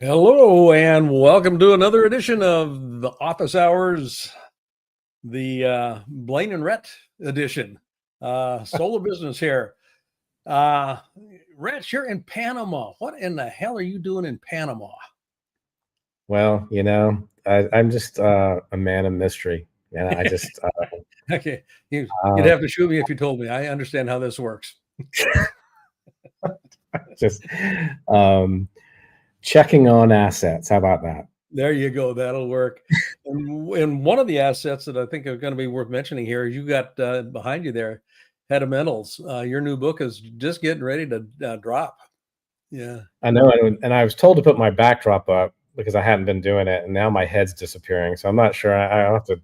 Hello and welcome to another edition of the Office Hours, the Blaine and Rhett edition. Solo business here. Rhett, you're in Panama. What in the hell are you doing in Panama? Well, I'm just a man of mystery, and I just Okay, you'd have to shoot me if you told me. I understand how this works. just checking on assets. How about that? There you go. That'll work. And one of the assets that I think are going to be worth mentioning here, you got behind you there, Head of Mentals. Your new book is just getting ready to drop. Yeah, I know, and I was told to put my backdrop up because I hadn't been doing it, and now my head's disappearing. So I'm not sure. I have to.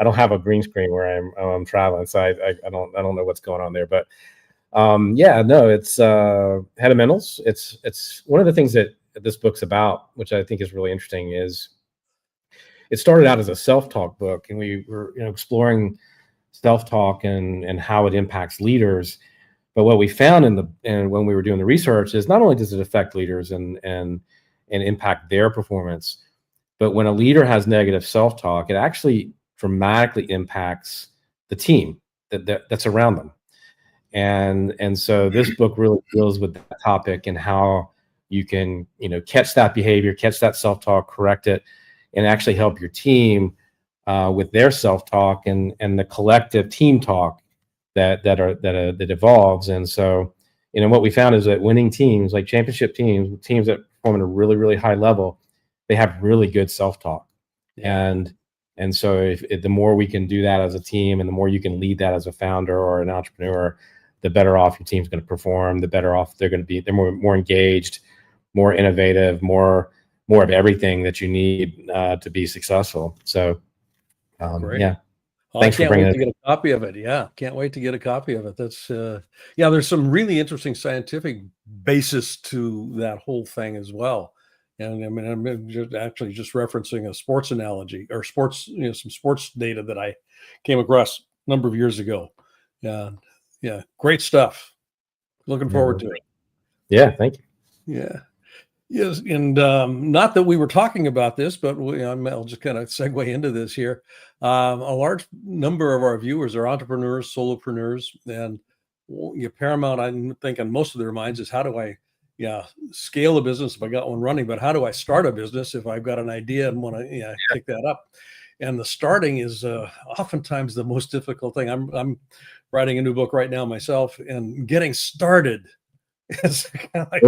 I don't have a green screen where I'm traveling, so I don't know what's going on there. But yeah, no, it's Head of Mentals. It's one of the things that this book's about, which I think is really interesting, is it started out as a self-talk book, and we were exploring self-talk and how it impacts leaders. But what we found when we were doing the research is not only does it affect leaders and impact their performance, but when a leader has negative self-talk, it actually dramatically impacts the team that's around them. And so this book really deals with that topic and how you can catch that behavior, catch that self-talk, correct it, and actually help your team with their self-talk and the collective team talk that evolves. And so what we found is that winning teams, like championship teams that perform at a really, really high level, they have really good self-talk. Yeah. And so if the more we can do that as a team, and the more you can lead that as a founder or an entrepreneur, the better off your team's going to perform, the better off they're going to be. They're more engaged, more innovative, more of everything that you need to be successful. So yeah. Thanks for bringing it. I can't wait to get a copy of it. Yeah, can't wait to get a copy of it. That's yeah. There's some really interesting scientific basis to that whole thing as well. And I mean, I'm just referencing a sports analogy or sports, some sports data that I came across a number of years ago. Yeah, great stuff. Looking forward to it. Yeah, thank you. Yeah. Yes, and not that we were talking about this, but I'll just kind of segue into this here. A large number of our viewers are entrepreneurs, solopreneurs, and paramount, I think, on most of their minds is how do I, scale a business if I got one running, but how do I start a business if I've got an idea and want to kick that up? And the starting is oftentimes the most difficult thing. I'm writing a new book right now myself, and getting started is kind of like,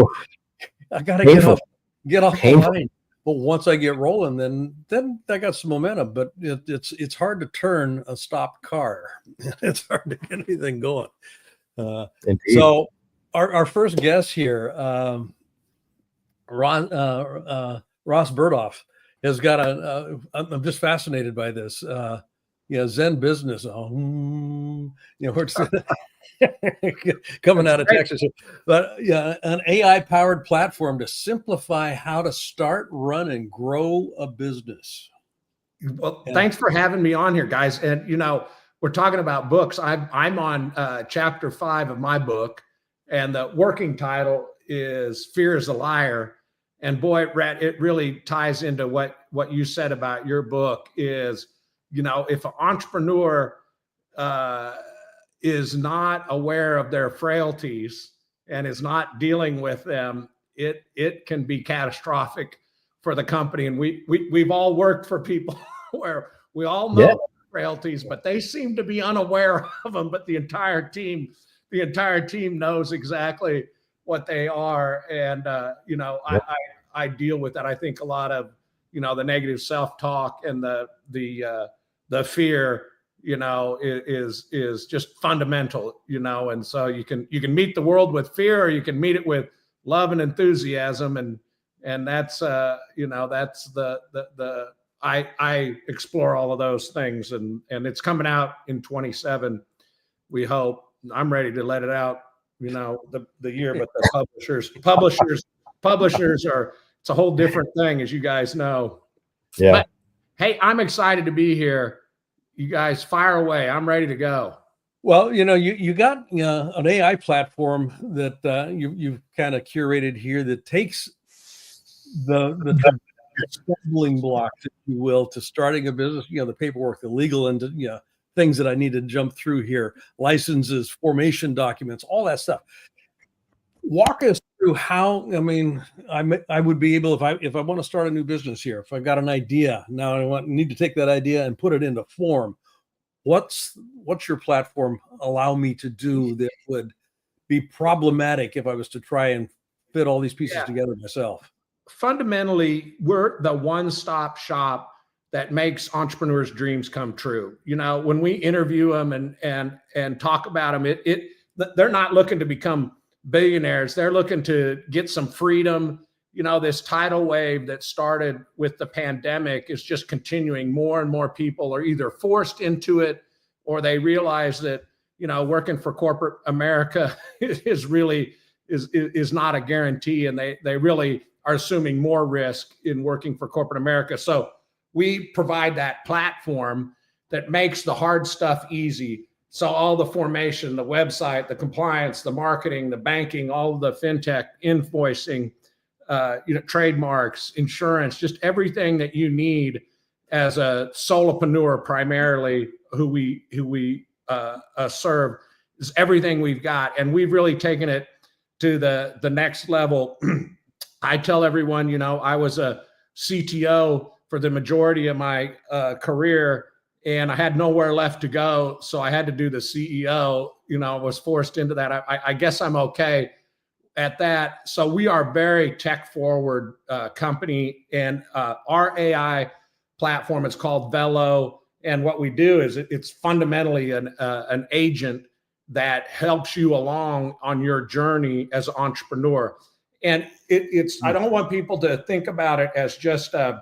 I got to get off the line. But once I get rolling, then I got some momentum. But it's hard to turn a stopped car. It's hard to get anything going. So our first guest here, Ross Buhrdorf, has got I'm just fascinated by this. ZenBusiness. Coming out of Texas, but an AI-powered platform to simplify how to start, run, and grow a business. Well, thanks for having me on here, guys. And we're talking about books. I'm on chapter 5 of my book, and the working title is "Fear is a Liar." And boy, Rhett, it really ties into what you said about your book. Is if an entrepreneur is not aware of their frailties and is not dealing with them, it can be catastrophic for the company. And we've all worked for people where we all know frailties, but they seem to be unaware of them. But the entire team knows exactly what they are. And I deal with that. I think a lot of the negative self-talk and the fear is just fundamental, and so you can meet the world with fear, or you can meet it with love and enthusiasm, and that's that's the I explore all of those things, and it's coming out in 27. We hope. I'm ready to let it out, the year, but the publishers are, it's a whole different thing, as you guys know. Yeah. But hey, I'm excited to be here. You guys fire away. I'm ready to go. Well, you got an AI platform that you've kind of curated here that takes the stumbling blocks, if you will, to starting a business, the paperwork, the legal and, things that I need to jump through here, licenses, formation documents, all that stuff. Walk us through how, I would be able, if I want to start a new business here, if I've got an idea, now I need to take that idea and put it into form. What's your platform allow me to do that would be problematic if I was to try and fit all these pieces together myself? Fundamentally, we're the one-stop shop that makes entrepreneurs' dreams come true. When we interview them and talk about them, they're not looking to become billionaires. They're looking to get some freedom. This tidal wave that started with the pandemic is just continuing. More and more people are either forced into it, or they realize that, working for corporate America is not a guarantee. And they really are assuming more risk in working for corporate America. So we provide that platform that makes the hard stuff easy. So all the formation, the website, the compliance, the marketing, the banking, all of the fintech, invoicing, trademarks, insurance, just everything that you need as a solopreneur, primarily who we serve, is everything we've got. And we've really taken it to the next level. I tell everyone, I was a CTO for the majority of my career, and I had nowhere left to go. So I had to do the CEO, I was forced into that. I guess I'm okay at that. So we are very tech forward company, and our AI platform is called Velo. And what we do is it's fundamentally an agent that helps you along on your journey as an entrepreneur. And I don't want people to think about it as just an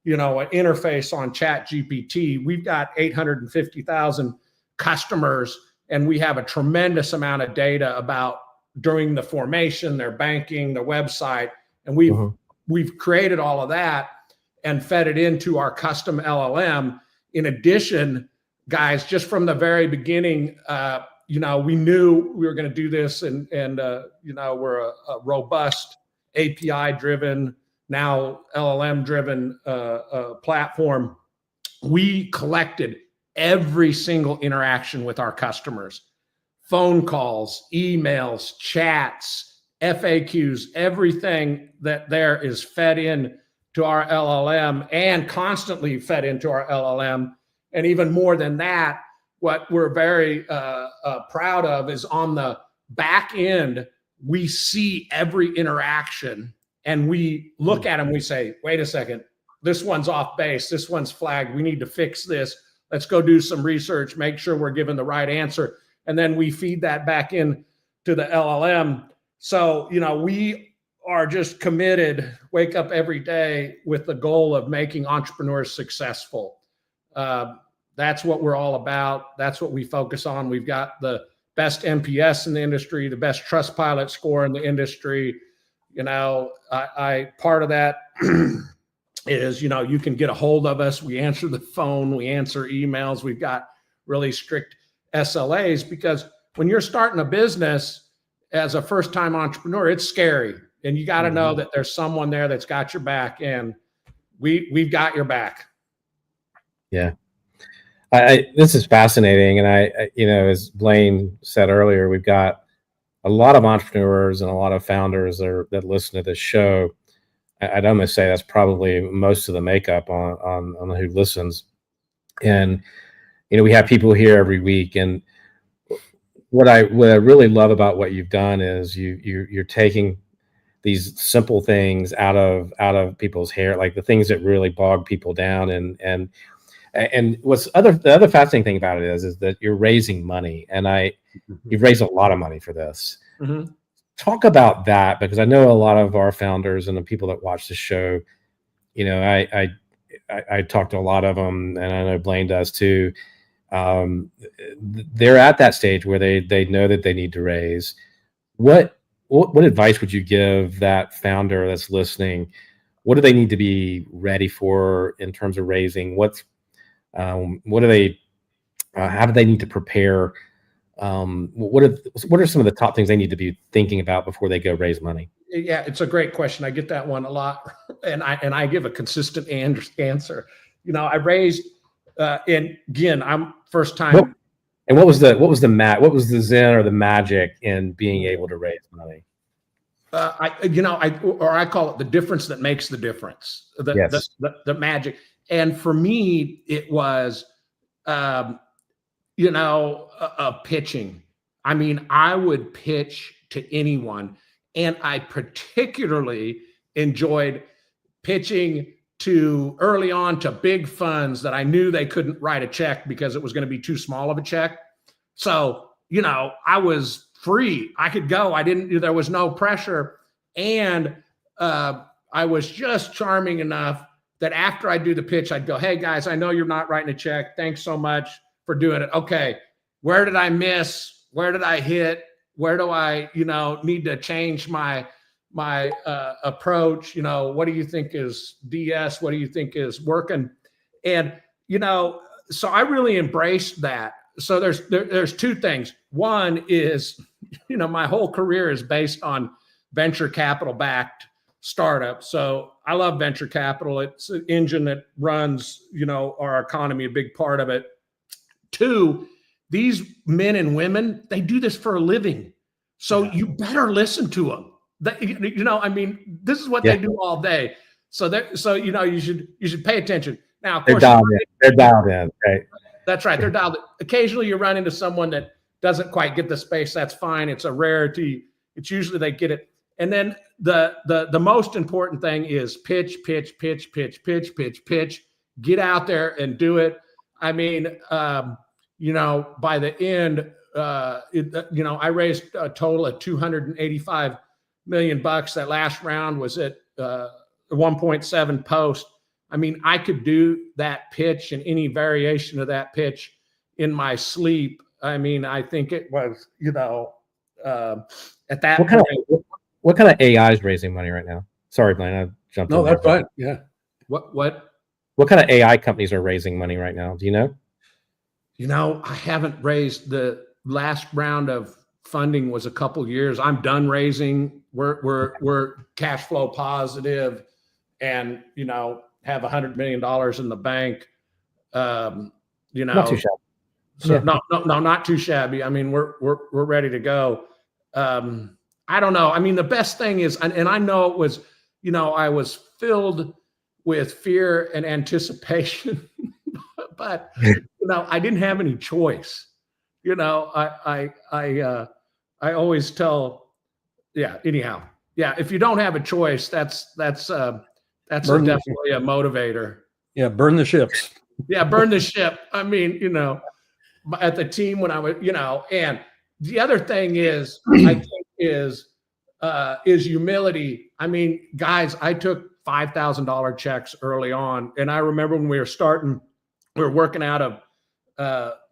interface on ChatGPT. We've got 850,000 customers, and we have a tremendous amount of data about during the formation, their banking, their website, and we've created all of that and fed it into our custom LLM. In addition, guys, just from the very beginning, we knew we were going to do this, and we're a robust API-driven, now LLM-driven platform. We collected every single interaction with our customers: phone calls, emails, chats, FAQs, everything that there is fed in to our LLM and constantly fed into our LLM. And even more than that, what we're very proud of is on the back end, we see every interaction and we look at them, we say, wait a second, this one's off base, this one's flagged, we need to fix this. Let's go do some research, make sure we're giving the right answer. And then we feed that back in to the LLM. So, we are just committed, wake up every day with the goal of making entrepreneurs successful. That's what we're all about. That's what we focus on. We've got the best NPS in the industry, the best Trustpilot score in the industry. Part of that is, you can get a hold of us. We answer the phone, we answer emails. We've got really strict SLAs, because when you're starting a business as a first-time entrepreneur, it's scary. And you got to know that there's someone there that's got your back, and we've got your back. Yeah. This is fascinating. And as Blaine said earlier, we've got a lot of entrepreneurs and a lot of founders that listen to this show. I'd almost say that's probably most of the makeup on who listens. And, we have people here every week. And what I really love about what you've done is you're taking these simple things out of people's hair, like the things that really bog people down. And what's the other fascinating thing about it is that you're raising money, and you've raised a lot of money for this. Mm-hmm. Talk about that, because I know a lot of our founders and the people that watch the show, I talk to a lot of them, and I know Blaine does too. They're at that stage where they know that they need to raise. What advice would you give that founder that's listening? What do they need to be ready for in terms of raising? How do they need to prepare? What are some of the top things they need to be thinking about before they go raise money? Yeah, it's a great question. I get that one a lot, and I give a consistent answer. I raised, and again, I'm first time. And what was the zen or the magic in being able to raise money? I call it the difference that makes the difference. The magic. And for me, it was, pitching. I mean, I would pitch to anyone, and I particularly enjoyed pitching early on to big funds that I knew they couldn't write a check because it was going to be too small of a check. So, I was free. I could go. There was no pressure. And I was just charming enough that after I do the pitch, I'd go, hey guys, I know you're not writing a check. Thanks so much for doing it. Okay. Where did I miss? Where did I hit? Where do I, need to change my approach? What do you think is DS? What do you think is working? And, so I really embraced that. So there's two things. One is, my whole career is based on venture capital backed startups. So I love venture capital. It's an engine that runs, our economy, a big part of it. Two, these men and women, they do this for a living. So you better listen to them. This is what they do all day. So you should pay attention. Now, of course, they're dialed in, right? That's right. They're dialed in. Occasionally you run into someone that doesn't quite get the space. That's fine. It's a rarity. It's usually they get it. And then the most important thing is pitch. Get out there and do it. I mean, by the end, I raised a total of $285 million. That last round was at 1.7 post. I mean, I could do that pitch and any variation of that pitch in my sleep. I mean, I think it was, at that point. What kind of AI is raising money right now? Sorry, Blaine, I jumped in. No, that's fine. Yeah. What kind of AI companies are raising money right now? Do you know? I haven't raised. The last round of funding was a couple years. I'm done raising. We're cash flow positive, and have $100 million in the bank. Not too shabby. So no, not too shabby. I mean, we're ready to go. I don't know. I mean, the best thing is, and I know it was, I was filled with fear and anticipation, but I didn't have any choice. I always tell, anyhow, if you don't have a choice, that's definitely a motivator. Yeah, burn the ships. Yeah, burn the ship. I mean, at the team when I was, and the other thing is, I think is humility. I mean, guys, I took $5,000 checks early on, and I remember when we were starting, we were working out of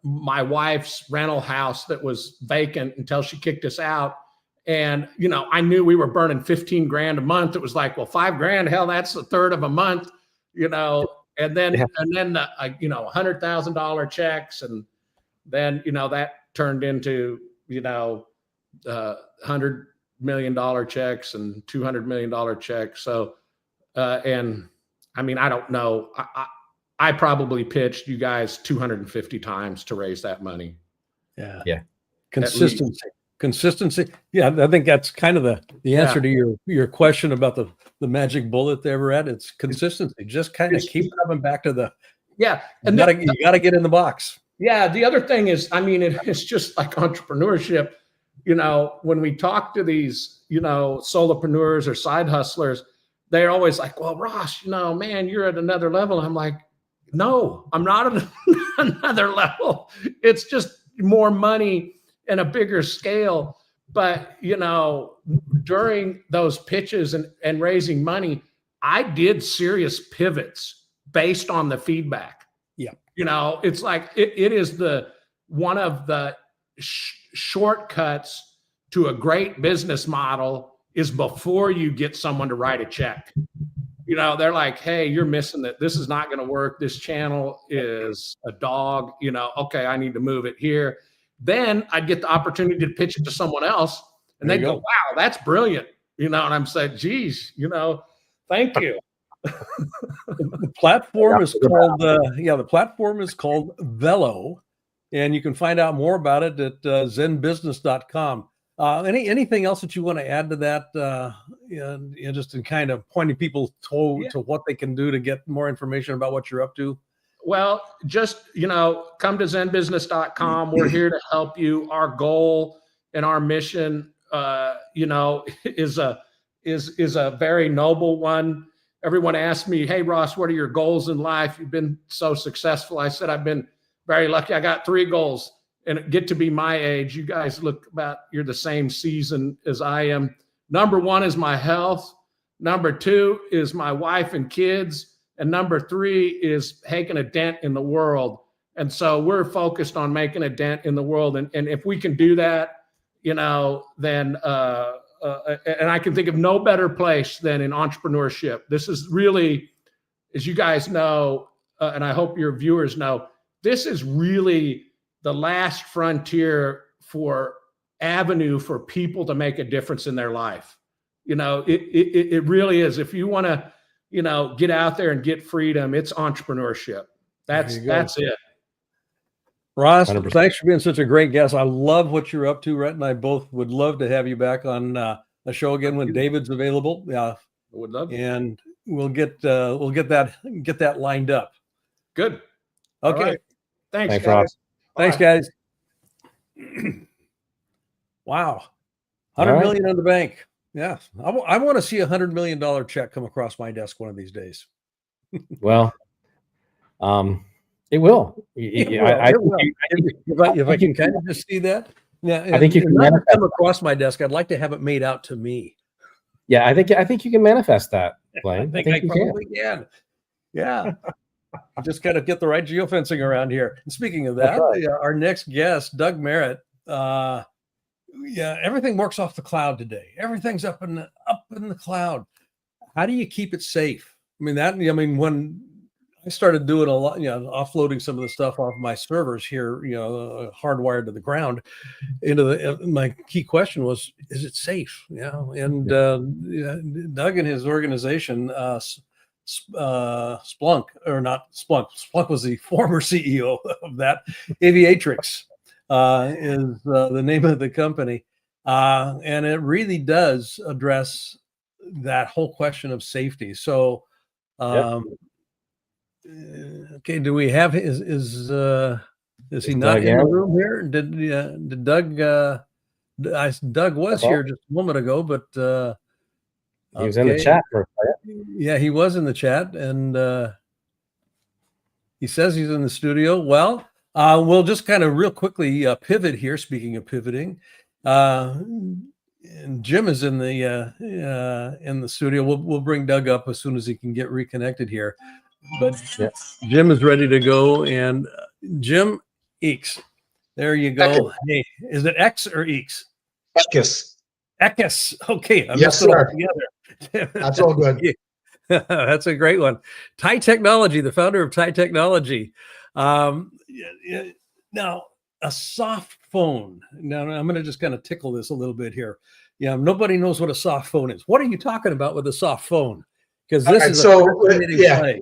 my wife's rental house that was vacant until she kicked us out. And, I knew we were burning 15 grand a month. It was like, well, 5 grand, hell, that's a third of a month, and then the, $100,000 checks. And then, that turned into, $100 million checks and $200 million checks. So, and I mean, I don't know. I probably pitched you guys 250 times to raise that money. Yeah. Consistency. Yeah. I think that's kind of the answer to your question about the magic bullet there, Rhett. It's consistency. Just kind of keep coming back to and you gotta get in the box. Yeah. The other thing is, I mean, it's just like entrepreneurship. When we talk to these, solopreneurs or side hustlers, they're always like, well, Ross, man, you're at another level. I'm like, no, I'm not at another level. It's just more money and a bigger scale. But, during those pitches and raising money, I did serious pivots based on the feedback. Yeah. It's like, it is one of the shortcuts to a great business model is before you get someone to write a check. They're like, hey, you're missing it. This is not going to work. This channel is a dog, okay, I need to move it here. Then I'd get the opportunity to pitch it to someone else, and they'd go, wow, that's brilliant. And I'm saying, geez, thank you. The platform is called the platform is called Velo, and you can find out more about it at ZenBusiness.com. Anything else that you want to add to that? Just in kind of pointing people to what they can do to get more information about what you're up to. Well, just come to ZenBusiness.com. We're here to help you. Our goal and our mission, is a very noble one. Everyone asks me, "Hey, Ross, what are your goals in life? You've been so successful." I said, "I've been very lucky. I got 3 goals and get to be my age. You guys you're the same season as I am. Number 1 is my health. Number 2 is my wife and kids. And number 3 is making a dent in the world." And so we're focused on making a dent in the world. And if we can do that, then and I can think of no better place than in entrepreneurship. This is really, as you guys know, and I hope your viewers know, this is really the last frontier for avenue for people to make a difference in their life. It really is. If you want to, get out there and get freedom, it's entrepreneurship. That's it. Ross, 100%. Thanks for being such a great guest. I love what you're up to. Rhett and I both would love to have you back on a show again when David's available. Yeah, I would love to. And we'll get that lined up. Good. Okay. Right. Thanks, guys. Ross. Thanks, guys. Wow. 100 million in the bank. Yeah. I want to see $100 million check come across my desk one of these days. Well, it will. If I can kind of just see that. Yeah. I think you can not come across my desk. I'd like to have it made out to me. Yeah, I think you can manifest that, Blaine. I think I probably can. Yeah. Just got to get the right geofencing around here. And speaking of that, our next guest, Doug Merritt, everything works off the cloud today. Everything's up in the cloud. How do you keep it safe? When I started doing a lot, offloading some of the stuff off my servers here, hardwired to the ground my key question was, is it safe? And Doug and his organization, Splunk, or not Splunk. Splunk was the former CEO of that. Aviatrix is the name of the company. And it really does address that whole question of safety. So, okay, do we have is he not in the room here? Did Doug Doug was here just a moment ago, but he was in the chat for a second. Yeah, he was in the chat, and he says he's in the studio. Well, we'll just kind of real quickly pivot here. Speaking of pivoting, and Jim is in the studio. We'll bring Doug up as soon as he can get reconnected here. But Jim is ready to go, and Jim Eckes. There you go. Eckes. Hey, is it X or Eckes? Eckes. Eckes. Okay, I yes, messed it all sir. together. That's all good. That's a great one. TieTechnology, the founder of TieTechnology. Now, a soft phone. Now, I'm going to just kind of tickle this a little bit here. Yeah, nobody knows what a soft phone is. What are you talking about with a soft phone? Because this is play.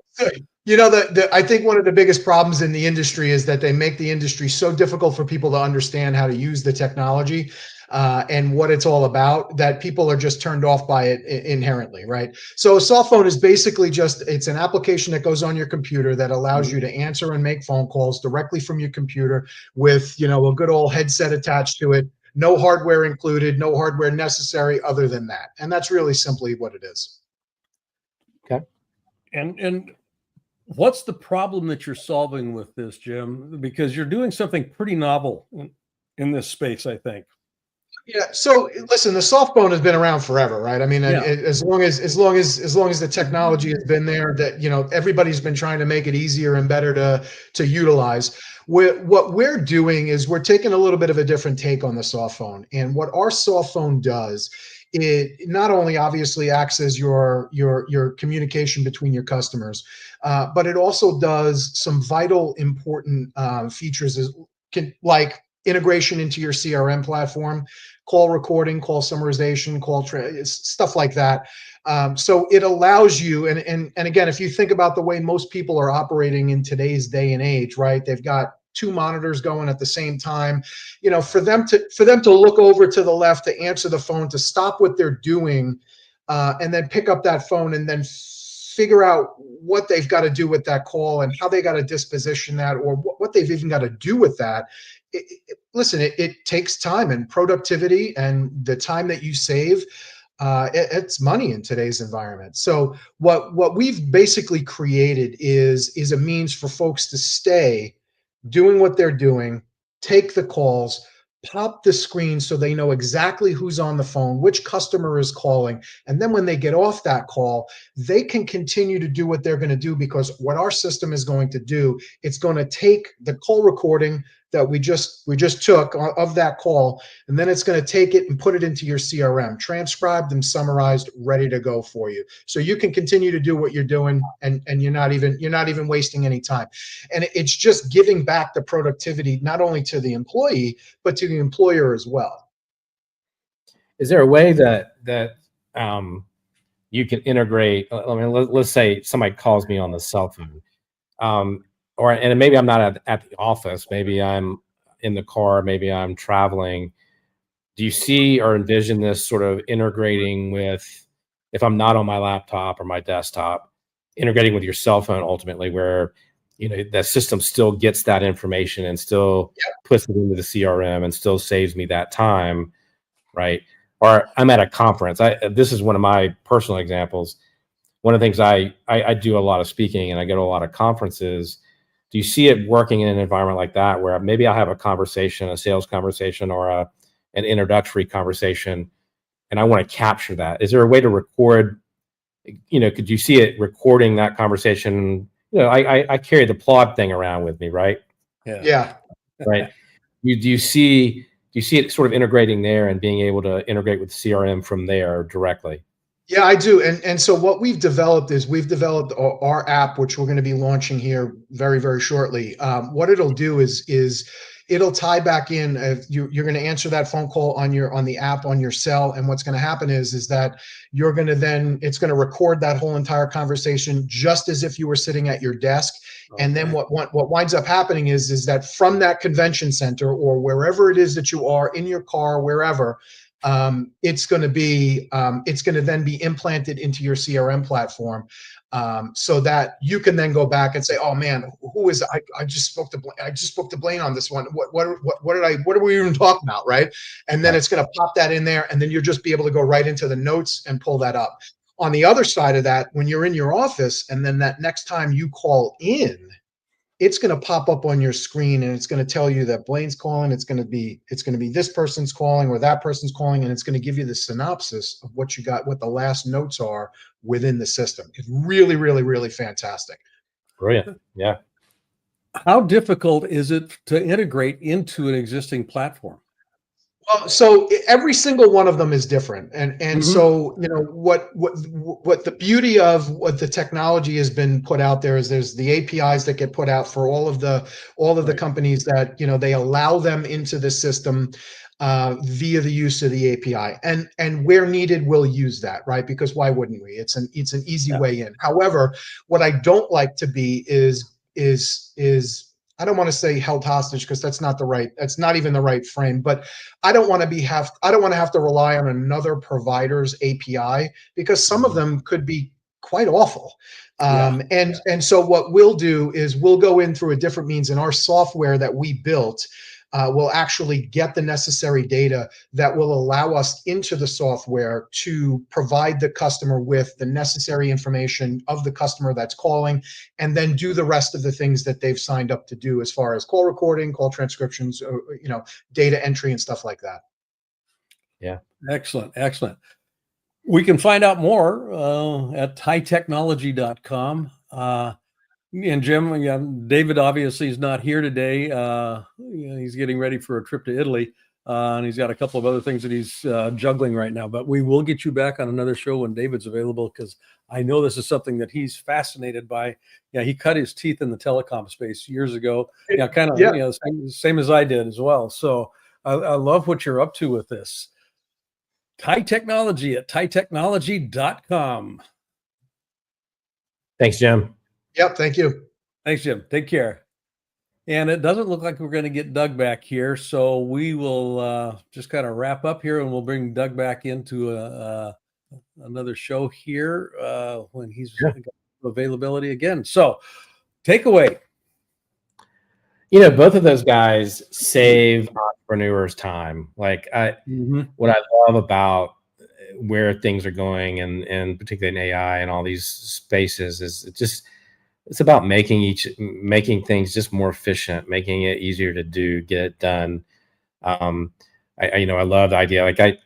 I think one of the biggest problems in the industry is that they make the industry so difficult for people to understand how to use the technology and what it's all about, that people are just turned off by it inherently, right? So a soft phone is basically it's an application that goes on your computer that allows you to answer and make phone calls directly from your computer with, a good old headset attached to it. No hardware included, no hardware necessary other than that. And that's really simply what it is. Okay. And what's the problem that you're solving with this, Jim? Because you're doing something pretty novel in this space, I think. Yeah. So listen, the soft phone has been around forever, right? I mean, as long as the technology has been there, that everybody's been trying to make it easier and better to utilize. What we're doing is we're taking a little bit of a different take on the soft phone, and what our soft phone does, it not only obviously acts as your communication between your customers, but it also does some vital, important features like integration into your CRM platform, call recording, call summarization, stuff like that. So it allows you, and again, if you think about the way most people are operating in today's day and age, right? They've got two monitors going at the same time. You know, for them to look over to the left, to answer the phone, to stop what they're doing, and then pick up that phone and then figure out what they've got to do with that call and how they got to disposition that, or what they've even got to do with that. Listen, it takes time and productivity, and the time that you save, it's money in today's environment. So what we've basically created is a means for folks to stay doing what they're doing, take the calls, pop the screen so they know exactly who's on the phone, which customer is calling. And then when they get off that call, they can continue to do what they're going to do, because what our system is going to do, it's going to take the call recording that we just took of that call, and then it's going to take it and put it into your CRM, transcribed and summarized, ready to go for you. So you can continue to do what you're doing, and you're not even wasting any time. And it's just giving back the productivity, not only to the employee, but to the employer as well. Is there a way that you can integrate? I mean, let's say somebody calls me on the cell phone, and maybe I'm not at the office, maybe I'm in the car, maybe I'm traveling. Do you see or envision this sort of integrating with, if I'm not on my laptop or my desktop, integrating with your cell phone ultimately, where that system still gets that information and still puts it into the CRM and still saves me that time, right? Or I'm at a conference. This is one of my personal examples. One of the things I do a lot of speaking, and I go to a lot of conferences. Do you see it working in an environment like that, where maybe I'll have a conversation, a sales conversation, or an introductory conversation, and I want to capture that? Is there a way to record? Could you see it recording that conversation? I carry the Plod thing around with me, right? Yeah. Right. Do you see it sort of integrating there and being able to integrate with CRM from there directly? Yeah, I do. And so what we've developed is our app, which we're going to be launching here very, very shortly. What it'll do is it'll tie back in. You're going to answer that phone call on the app on your cell, and what's going to happen is that you're going to it's going to record that whole entire conversation just as if you were sitting at your desk. Okay. And then what winds up happening is that from that convention center, or wherever it is that you are, in your car, wherever, it's going to then be implanted into your CRM platform, so that you can then go back and say, oh man, who is I just spoke to Blaine on this one. What are we even talking about, right? And then it's going to pop that in there, and then you'll just be able to go right into the notes and pull that up. On the other side of that, when you're in your office, and then that next time you call in, it's going to pop up on your screen, and it's going to tell you that Blaine's calling. It's going to be this person's calling or that person's calling, and it's going to give you the synopsis of what you got, what the last notes are within the system. It's really, really, really fantastic. Brilliant. Yeah. How difficult is it to integrate into an existing platform? Well, so every single one of them is different, and so what the beauty of what the technology has been put out there is there's the APIs that get put out for all of the companies that they allow them into the system via the use of the API, and where needed we'll use that, right? Because why wouldn't we? It's an easy way in. However, what I don't like to be is I don't want to say held hostage, because that's not even the right frame, but I don't want to have to rely on another provider's API, because some of them could be quite awful. And so what we'll do is we'll go in through a different means, and our software that we built will actually get the necessary data that will allow us into the software to provide the customer with the necessary information of the customer that's calling, and then do the rest of the things that they've signed up to do, as far as call recording, call transcriptions, data entry and stuff like that. Yeah. Excellent. We can find out more at TieTechnology.com. And Jim, David obviously is not here today. He's getting ready for a trip to Italy, and he's got a couple of other things that he's juggling right now. But we will get you back on another show when David's available, because I know this is something that he's fascinated by. Yeah, he cut his teeth in the telecom space years ago. Same as I did as well. So I love what you're up to with this. TieTechnology at TieTechnology.com. Thanks, Jim. Yep. Thank you. Thanks, Jim. Take care. And it doesn't look like we're going to get Doug back here, so we will just kind of wrap up here, and we'll bring Doug back into another show here when he's got availability again. So, takeaway. Both of those guys save entrepreneurs time. Like what I love about where things are going, and particularly in AI and all these spaces, is it's about making things just more efficient, making it easier to do, get it done. I love the idea. Like I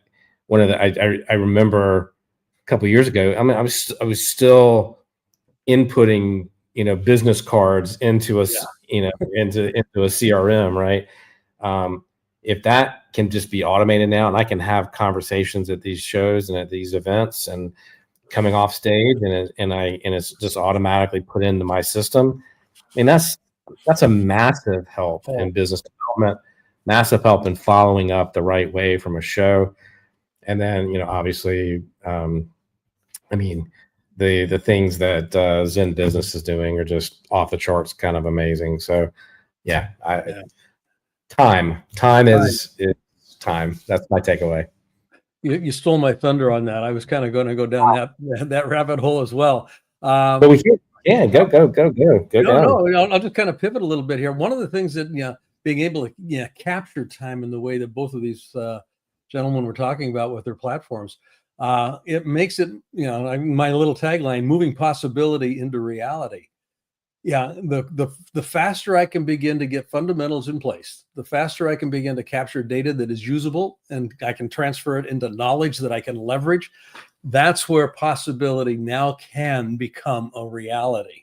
remember a couple of years ago, I mean, I was still inputting, business cards into a, into a CRM, right? If that can just be automated now, and I can have conversations at these shows and at these events and coming off stage, and it's just automatically put into my system. I mean, that's a massive help in business development, massive help in following up the right way from a show. And then, obviously, I mean, the things that ZenBusiness is doing are just off the charts, kind of amazing. So time is time. That's my takeaway. You stole my thunder on that. I was kind of going to go down that rabbit hole as well. But we can go down. No, I'll just kind of pivot a little bit here. One of the things that, being able to capture time in the way that both of these gentlemen were talking about with their platforms, it makes it, my little tagline, moving possibility into reality. Yeah, the faster I can begin to get fundamentals in place, the faster I can begin to capture data that is usable, and I can transfer it into knowledge that I can leverage. That's where possibility now can become a reality.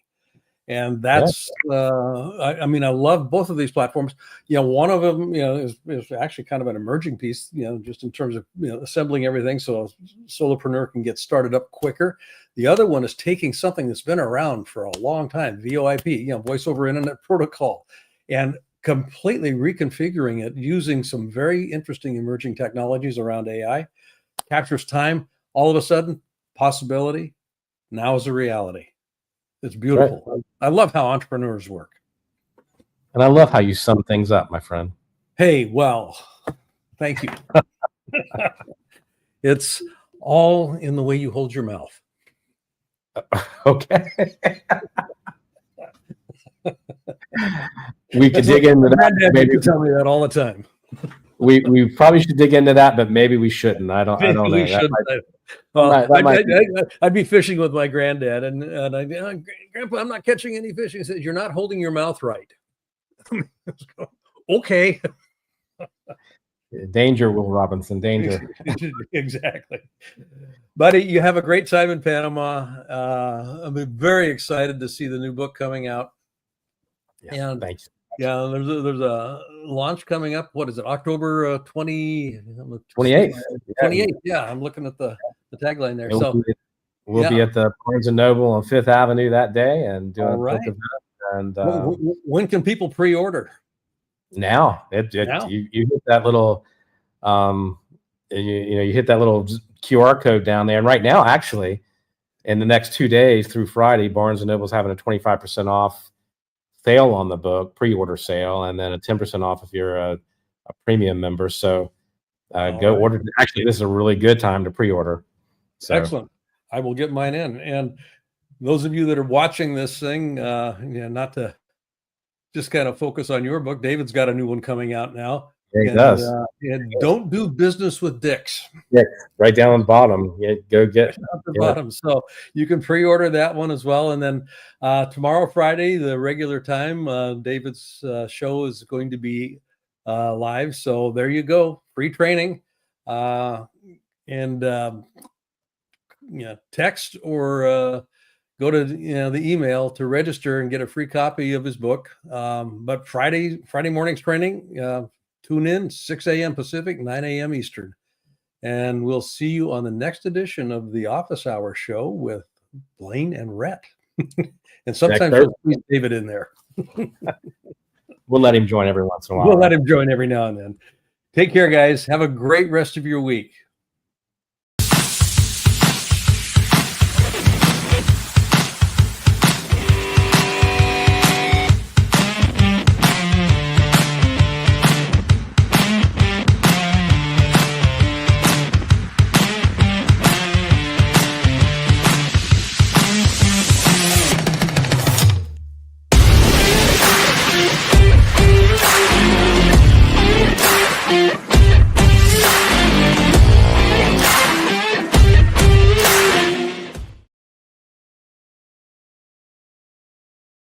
And that's, I love both of these platforms. One of them, is actually kind of an emerging piece, just in terms of, assembling everything so a solopreneur can get started up quicker. The other one is taking something that's been around for a long time, VoIP, voice over internet protocol, and completely reconfiguring it using some very interesting emerging technologies around AI, captures time. All of a sudden, possibility now is a reality. It's beautiful. Right. I love how entrepreneurs work. And I love how you sum things up, my friend. Hey, well, thank you. It's all in the way you hold your mouth. Okay. We could dig into that. Maybe you tell me that all the time. We probably should dig into that, but maybe we shouldn't. I don't know. I'd be fishing with my granddad, and Grandpa, I'm not catching any fish. He says, "You're not holding your mouth right." Okay. Danger, Will Robinson. Danger. Exactly. Buddy, you have a great time in Panama. I'm very excited to see the new book coming out. Yeah, thanks. Yeah, there's a launch coming up. What is it? October 28th. 28th. Yeah, I'm looking at the tagline there. We'll be at the Barnes and Noble on Fifth Avenue that day and doing a book event. And when can people pre-order? Now. You hit that little you hit that little QR code down there. And right now, actually, in the next 2 days through Friday, Barnes and Noble's having a 25% off sale on the book, pre-order sale, and then a 10% off if you're a premium member. So go order. Actually, this is a really good time to pre-order. So. Excellent. I will get mine in. And those of you that are watching this thing, not to just kind of focus on your book, David's got a new one coming out now. Yeah, he does. And don't do business with dicks. Yeah, right down on the bottom. Yeah, go get the bottom. So you can pre-order that one as well. And then tomorrow, Friday, the regular time, David's show is going to be live. So there you go, free training, and text or go to the email to register and get a free copy of his book. But Friday morning's training. Tune in 6 a.m. Pacific, 9 a.m. Eastern. And we'll see you on the next edition of the Office Hour Show with Blaine and Rhett. And sometimes we'll squeeze David in there. We'll let him join every once in a while. We'll let him join every now and then. Take care, guys. Have a great rest of your week.